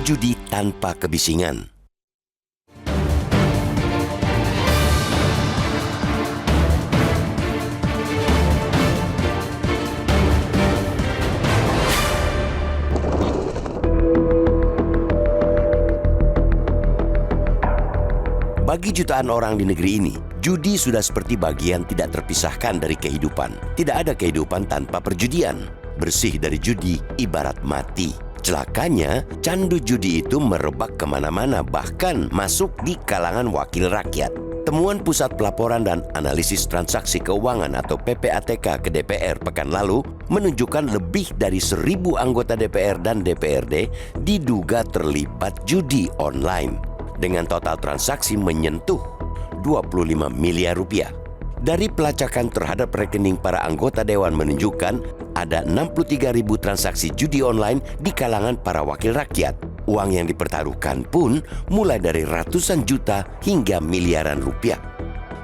berjudi tanpa kebisingan. Bagi jutaan orang di negeri ini, judi sudah seperti bagian tidak terpisahkan dari kehidupan. Tidak ada kehidupan tanpa perjudian. Bersih dari judi ibarat mati. Celakanya, candu judi itu merebak kemana-mana, bahkan masuk di kalangan wakil rakyat. Temuan Pusat Pelaporan dan Analisis Transaksi Keuangan atau PPATK ke DPR pekan lalu menunjukkan lebih dari 1.000 anggota DPR dan DPRD diduga terlibat judi online, dengan total transaksi menyentuh 25 miliar rupiah. Dari pelacakan terhadap rekening para anggota dewan menunjukkan ada 63.000 transaksi judi online di kalangan para wakil rakyat. Uang yang dipertaruhkan pun mulai dari ratusan juta hingga miliaran rupiah.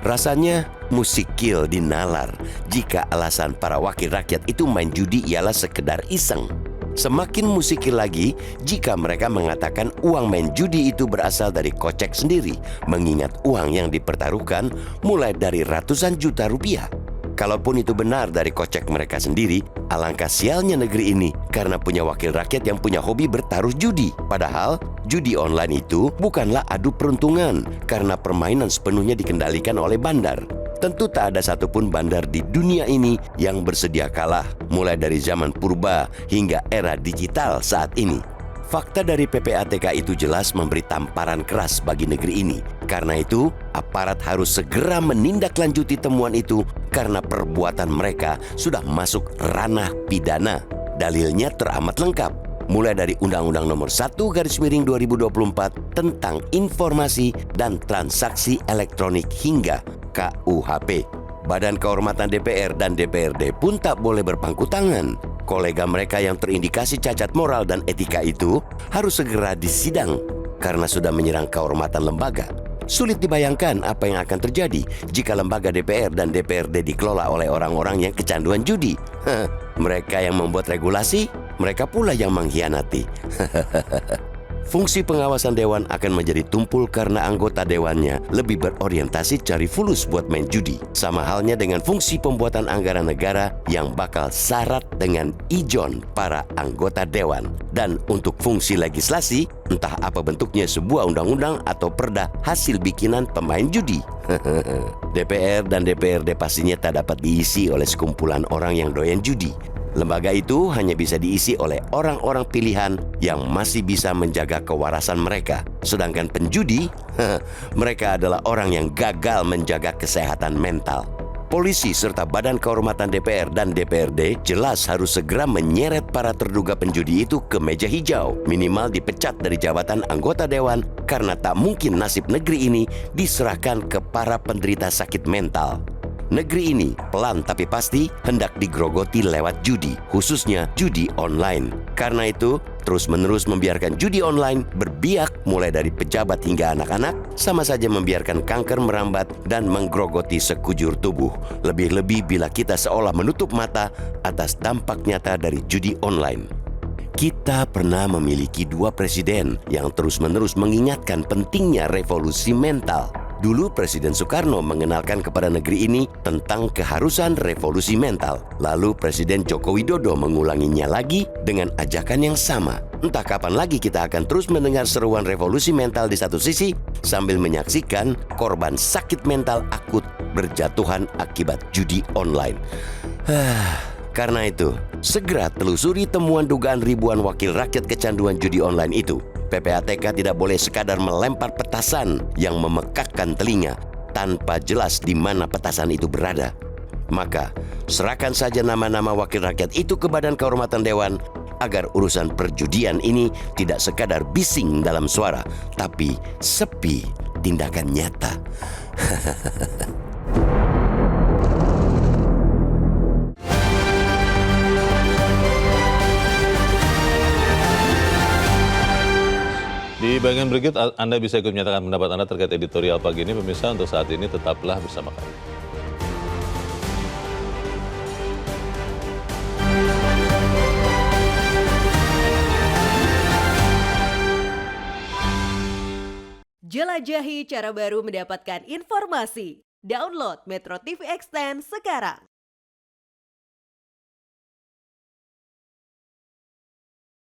Rasanya musikil dinalar jika alasan para wakil rakyat itu main judi ialah sekedar iseng. Semakin musikil lagi jika mereka mengatakan uang main judi itu berasal dari kocek sendiri, mengingat uang yang dipertaruhkan mulai dari ratusan juta rupiah. Kalaupun itu benar dari kocek mereka sendiri, alangkah sialnya negeri ini karena punya wakil rakyat yang punya hobi bertaruh judi. Padahal judi online itu bukanlah adu peruntungan karena permainan sepenuhnya dikendalikan oleh bandar. Tentu tak ada satupun bandar di dunia ini yang bersedia kalah, mulai dari zaman purba hingga era digital saat ini. Fakta dari PPATK itu jelas memberi tamparan keras bagi negeri ini. Karena itu, aparat harus segera menindaklanjuti temuan itu karena perbuatan mereka sudah masuk ranah pidana. Dalilnya teramat lengkap, mulai dari Undang-Undang Nomor 1/2024 tentang Informasi dan Transaksi Elektronik hingga KUHP. Badan Kehormatan DPR dan DPRD pun tak boleh berpangku tangan. Kolega mereka yang terindikasi cacat moral dan etika itu harus segera disidang karena sudah menyerang kehormatan lembaga. Sulit dibayangkan apa yang akan terjadi jika lembaga DPR dan DPRD dikelola oleh orang-orang yang kecanduan judi. Mereka yang membuat regulasi, mereka pula yang mengkhianati. Fungsi pengawasan dewan akan menjadi tumpul karena anggota dewannya lebih berorientasi cari fulus buat main judi. Sama halnya dengan fungsi pembuatan anggaran negara yang bakal syarat dengan ijon para anggota dewan. Dan untuk fungsi legislasi, entah apa bentuknya sebuah undang-undang atau perda hasil bikinan pemain judi. DPR dan DPRD pastinya tak dapat diisi oleh sekumpulan orang yang doyan judi. Lembaga itu hanya bisa diisi oleh orang-orang pilihan yang masih bisa menjaga kewarasan mereka. Sedangkan penjudi, mereka adalah orang yang gagal menjaga kesehatan mental. Polisi serta Badan Kehormatan DPR dan DPRD jelas harus segera menyeret para terduga penjudi itu ke meja hijau. Minimal dipecat dari jabatan anggota dewan karena tak mungkin nasib negeri ini diserahkan ke para penderita sakit mental. Negeri ini pelan tapi pasti hendak digrogoti lewat judi, khususnya judi online. Karena itu, terus-menerus membiarkan judi online berbiak mulai dari pejabat hingga anak-anak, sama saja membiarkan kanker merambat dan menggerogoti sekujur tubuh. Lebih-lebih bila kita seolah menutup mata atas dampak nyata dari judi online. Kita pernah memiliki 2 presiden yang terus-menerus mengingatkan pentingnya revolusi mental. Dulu Presiden Soekarno mengenalkan kepada negeri ini tentang keharusan revolusi mental. Lalu Presiden Joko Widodo mengulanginya lagi dengan ajakan yang sama. Entah kapan lagi kita akan terus mendengar seruan revolusi mental di satu sisi sambil menyaksikan korban sakit mental akut berjatuhan akibat judi online. Karena itu, segera telusuri temuan dugaan ribuan wakil rakyat kecanduan judi online itu. PPATK tidak boleh sekadar melempar petasan yang memekakkan telinga tanpa jelas di mana petasan itu berada. Maka, serahkan saja nama-nama wakil rakyat itu ke Badan Kehormatan Dewan agar urusan perjudian ini tidak sekadar bising dalam suara, tapi sepi tindakan nyata. Di bagian berikut Anda bisa ikut menyatakan pendapat Anda terkait editorial pagi ini. Pemirsa, untuk saat ini tetaplah bersama kami. Jelajahi cara baru mendapatkan informasi. Download Metro TV Extend sekarang.